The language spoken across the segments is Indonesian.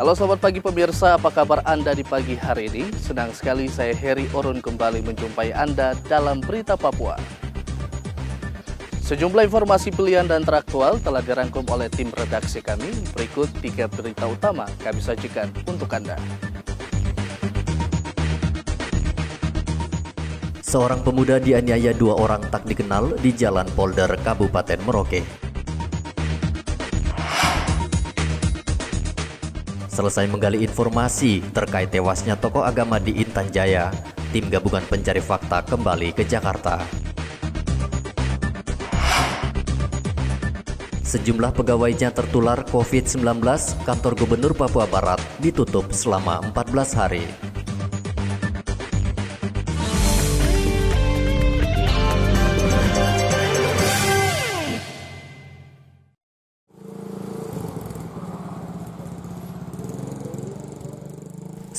Halo selamat pagi pemirsa, apa kabar Anda di pagi hari ini? Senang sekali saya Heri Orun kembali menjumpai Anda dalam Berita Papua. Sejumlah informasi pilihan dan teraktual telah dirangkum oleh tim redaksi kami. Berikut 3 berita utama kami sajikan untuk Anda. Seorang pemuda dianiaya 2 orang tak dikenal di Jalan Polder, Kabupaten Merauke. Selesai menggali informasi terkait tewasnya tokoh agama di Intan Jaya, tim gabungan pencari fakta kembali ke Jakarta. Sejumlah pegawainya tertular COVID-19, kantor Gubernur Papua Barat ditutup selama 14 hari.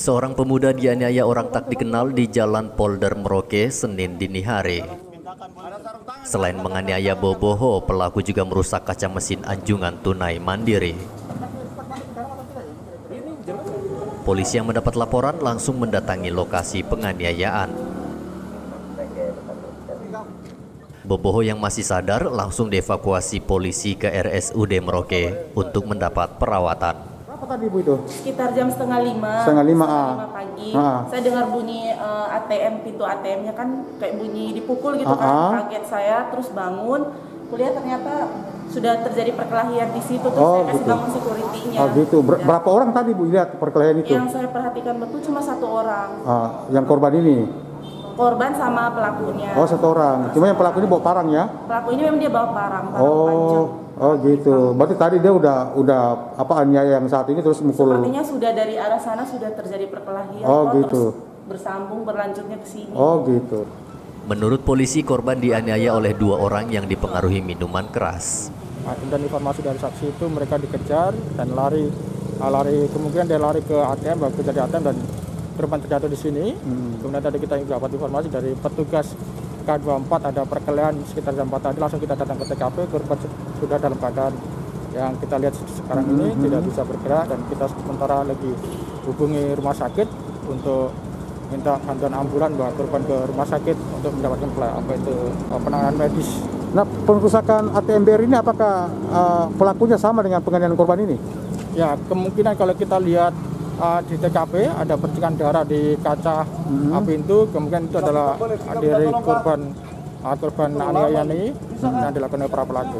Seorang pemuda dianiaya orang tak dikenal di Jalan Polder Merauke Senin dini hari. Selain menganiaya boboho, pelaku juga merusak kaca mesin anjungan tunai mandiri. Polisi yang mendapat laporan langsung mendatangi lokasi penganiayaan. Boboho yang masih sadar langsung dievakuasi polisi ke RSUD Merauke untuk mendapat perawatan. Apa tadi Bu itu? Sekitar jam setengah lima pagi. Saya dengar bunyi ATM, pintu ATM-nya kan kayak bunyi dipukul gitu kan. Kaget saya, terus bangun. Kulihat ternyata sudah terjadi perkelahian di situ. Terus saya kasih bangun security-nya. Oh gitu. Berapa orang tadi Bu lihat perkelahian itu? Yang saya perhatikan betul cuma 1 orang. Yang korban ini? Korban sama pelakunya. Oh 1 orang. Cuma yang pelaku ini bawa parang ya? Pelaku ini memang dia bawa parang panjang. Oh gitu. Berarti tadi dia udah aniaya yang saat ini terus mukul. Sepertinya sudah dari arah sana sudah terjadi perkelahian. Oh gitu. Terus bersambung berlanjutnya ke sini. Oh gitu. Menurut polisi, korban dianiaya oleh 2 orang yang dipengaruhi minuman keras. Dan informasi dari saksi itu mereka dikejar dan lari kemungkinan dia lari ke ATM, baru jadi ATM dan korban terjatuh di sini. Kemudian tadi kita dapat informasi dari petugas K24 ada perkelahian sekitar jam 4 tadi, langsung kita datang ke TKP. Korban sudah dalam keadaan yang kita lihat sekarang ini tidak bisa bergerak, dan kita sementara lagi hubungi rumah sakit untuk minta bantuan ambulan bawa korban ke rumah sakit untuk mendapatkan penanganan medis. Nah, perusakan ATM BRI ini apakah pelakunya sama dengan penganiayaan korban ini? Ya, kemungkinan kalau kita lihat di TKP ada percikan darah di kaca pintu, kemungkinan itu adalah dari korban aniaya ini yang dilakukan oleh para pelaku.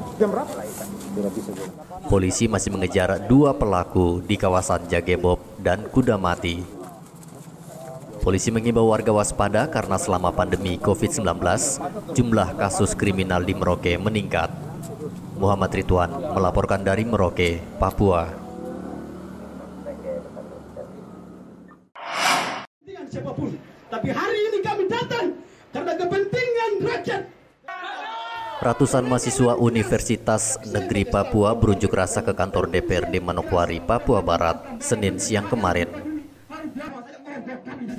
Polisi masih mengejar 2 pelaku di kawasan Jagebob dan Kudamati. Polisi mengimbau warga waspada karena selama pandemi COVID-19, jumlah kasus kriminal di Merauke meningkat. Muhammad Ridwan melaporkan dari Merauke, Papua. Siapapun, tapi hari ini kami datang karena kepentingan rakyat. Ratusan mahasiswa Universitas Negeri Papua berunjuk rasa ke kantor DPRD Manokwari, Papua Barat, Senin siang kemarin.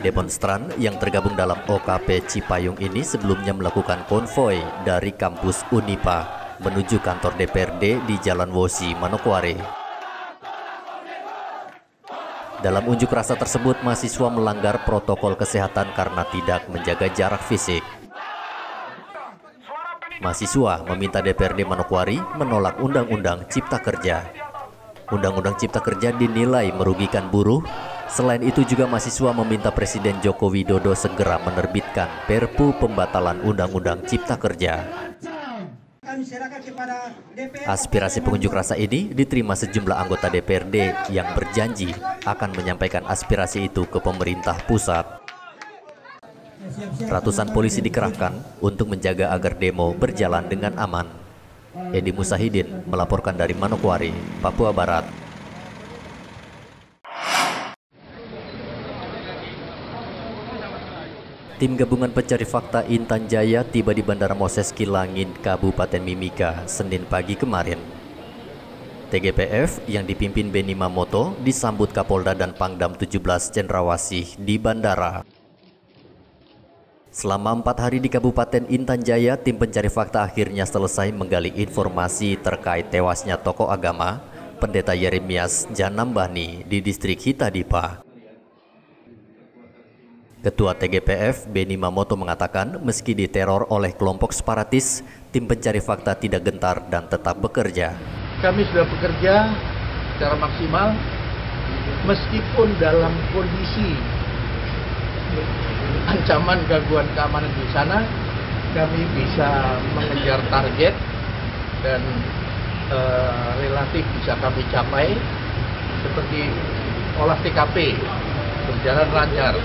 Demonstran yang tergabung dalam OKP Cipayung ini sebelumnya melakukan konvoi dari kampus Unipa menuju kantor DPRD di Jalan Wosi, Manokwari. Dalam unjuk rasa tersebut, mahasiswa melanggar protokol kesehatan karena tidak menjaga jarak fisik. Mahasiswa meminta DPRD Manokwari menolak Undang-Undang Cipta Kerja. Undang-Undang Cipta Kerja dinilai merugikan buruh. Selain itu juga mahasiswa meminta Presiden Joko Widodo segera menerbitkan Perpu pembatalan Undang-Undang Cipta Kerja. Aspirasi pengunjuk rasa ini diterima sejumlah anggota DPRD yang berjanji akan menyampaikan aspirasi itu ke pemerintah pusat. Ratusan polisi dikerahkan untuk menjaga agar demo berjalan dengan aman. Edi Musahidin melaporkan dari Manokwari, Papua Barat. Tim gabungan pencari fakta Intan Jaya tiba di Bandara Moses Kilangin, Kabupaten Mimika, Senin pagi kemarin. TGPF yang dipimpin Beni Mamoto disambut Kapolda dan Pangdam 17 Cendrawasih di bandara. Selama 4 hari di Kabupaten Intan Jaya, tim pencari fakta akhirnya selesai menggali informasi terkait tewasnya tokoh agama, Pendeta Yeremias Janambani di distrik Hitadipa. Ketua TGPF Beni Mamoto mengatakan meski diteror oleh kelompok separatis, tim pencari fakta tidak gentar dan tetap bekerja. Kami sudah bekerja secara maksimal meskipun dalam kondisi ancaman gangguan keamanan di sana, kami bisa mengejar target dan relatif bisa kami capai, seperti olah TKP berjalan lancar.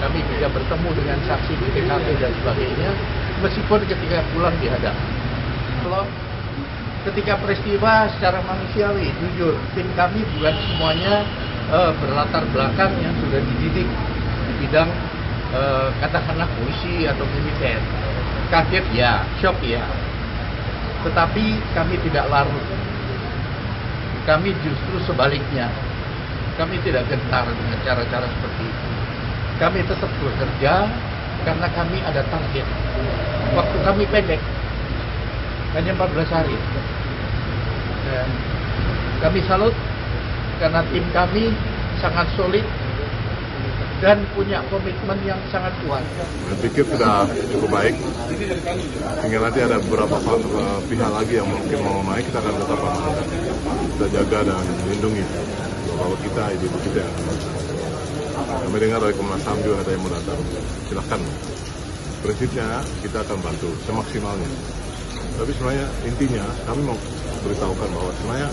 Kami bisa bertemu dengan saksi di TKP dan sebagainya, meskipun ketika pulang dihadap. Kalau ketika peristiwa secara manusiawi, jujur, tim kami bukan semuanya berlatar belakang yang sudah dididik di bidang katakanlah polisi atau militer. Kaget ya, shock ya. Tetapi kami tidak larut. Kami justru sebaliknya. Kami tidak gentar dengan cara-cara seperti itu. Kami tetap bekerja karena kami ada target. Waktu kami pendek, hanya 14 hari. Dan kami salut karena tim kami sangat solid dan punya komitmen yang sangat kuat. Saya pikir sudah cukup baik. Tinggal nanti ada beberapa pihak lagi yang mungkin mau naik, kita akan tetap amankan. Kita jaga dan melindungi bapak kita, ibu kita. Kami dengar dari Komnas HAM juga ada yang mau datang. Silahkan. Prinsipnya kita akan bantu semaksimalnya. Tapi sebenarnya intinya kami mau beritahukan bahwa sebenarnya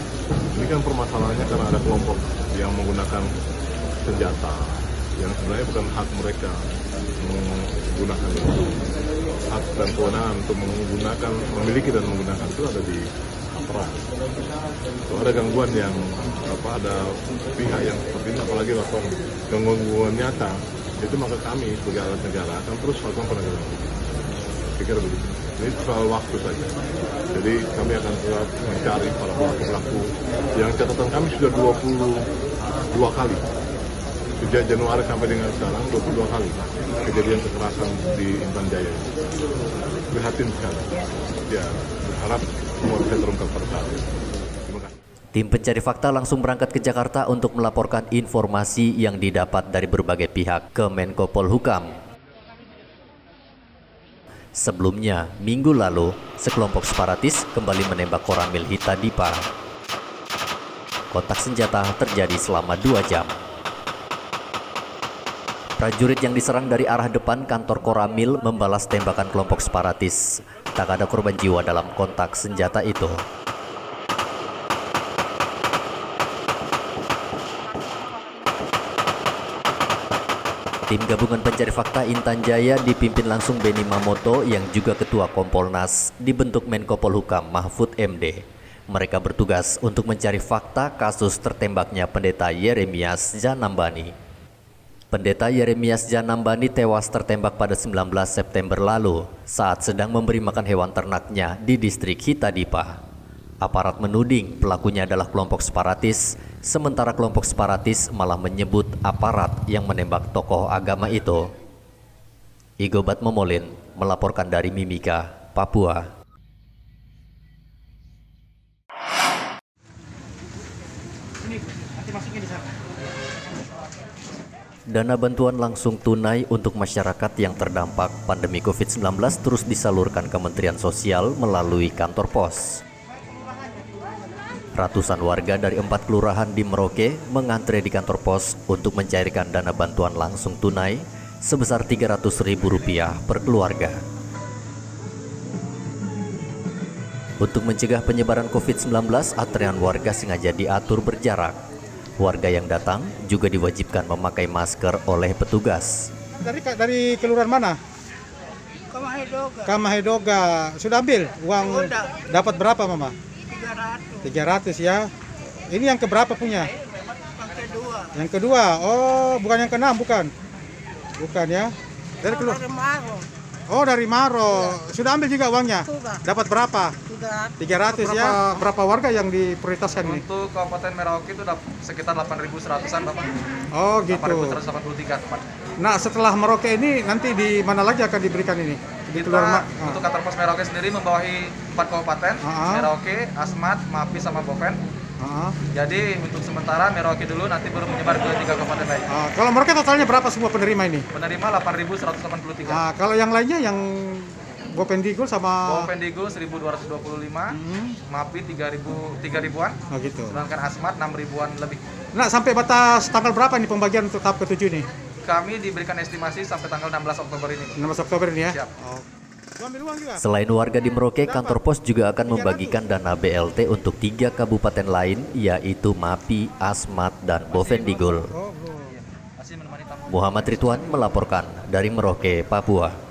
ini kan permasalahannya karena ada kelompok yang menggunakan senjata yang sebenarnya bukan hak mereka menggunakan itu. Hak dan kewenangan untuk menggunakan, memiliki dan menggunakan itu ada di aparat. Kalau ada gangguan yang ada pihak yang seperti ini, apalagi lakukan gangguan nyata, itu maka kami sebagai alat negara akan terus melakukan penegakan hukum. Pikir begitu. Ini soal waktu saja. Jadi kami akan tetap mencari para pelaku yang catatan kami sudah 22 kali. Sejak Januari sampai dengan sekarang 22 kali kejadian kekerasan di Intan Jaya. Prihatin sekali. Ya, berharap semua bisa terungkap pada saat ini. Terima kasih. Tim pencari fakta langsung berangkat ke Jakarta untuk melaporkan informasi yang didapat dari berbagai pihak ke Menko Polhukam. Sebelumnya, minggu lalu, sekelompok separatis kembali menembak Koramil Hitadipa. Kontak senjata terjadi selama 2 jam. Prajurit yang diserang dari arah depan kantor Koramil membalas tembakan kelompok separatis. Tak ada korban jiwa dalam kontak senjata itu. Tim gabungan pencari fakta Intan Jaya dipimpin langsung Beni Mamoto yang juga Ketua Kompolnas dibentuk Menko Polhukam Mahfud MD. Mereka bertugas untuk mencari fakta kasus tertembaknya Pendeta Yeremias Janambani. Pendeta Yeremias Janambani tewas tertembak pada 19 September lalu saat sedang memberi makan hewan ternaknya di distrik Hitadipa. Aparat menuding pelakunya adalah kelompok separatis, sementara kelompok separatis malah menyebut aparat yang menembak tokoh agama itu. Igobat Momolin melaporkan dari Mimika, Papua. Dana bantuan langsung tunai untuk masyarakat yang terdampak pandemi COVID-19 terus disalurkan Kementerian Sosial melalui kantor pos. Ratusan warga dari 4 kelurahan di Merauke mengantre di kantor pos untuk mencairkan dana bantuan langsung tunai sebesar Rp300.000 per keluarga. Untuk mencegah penyebaran COVID-19, antrean warga sengaja diatur berjarak. Warga yang datang juga diwajibkan memakai masker oleh petugas. Dari kelurahan mana? Kamahedoga. Sudah ambil uang? Dapat berapa, Mama? 300 ya. Ini yang keberapa punya? Yang kedua. Oh, bukan yang keenam, bukan? Bukan ya. Dari keluar. Oh, dari Maro. Sudah ambil juga uangnya? Dapat berapa? 300 ya. Berapa warga yang diprioritaskan ini? Untuk Kabupaten Merauke itu sekitar 8.100-an, Bapak. Oh, gitu. 8.183 tepat. Nah, setelah Merauke ini nanti di mana lagi akan diberikan ini? Untuk kantor pos Merauke sendiri membawahi 4 kabupaten, Merauke, Asmat, Mapi, sama Boven. Jadi untuk sementara Merauke dulu, nanti baru menyebar ke 3 kabupaten lain. Kalau Merauke totalnya berapa semua penerima ini? Penerima 8.183. Kalau yang lainnya yang Bovendigul sama Bovendigul 1.225, MAPI 3.000-an. Gitu. Sedangkan Asmat 6.000-an lebih. Nah, sampai batas tanggal berapa ini pembagian untuk tahap ke-7 nih? Kami diberikan estimasi sampai tanggal 16 Oktober ini. 16 Oktober ini ya? Siap. Selain warga di Merauke, kantor pos juga akan membagikan dana BLT untuk 3 kabupaten lain, yaitu MAPI, Asmat, dan Bovendigul. Muhammad Ridwan melaporkan dari Merauke, Papua.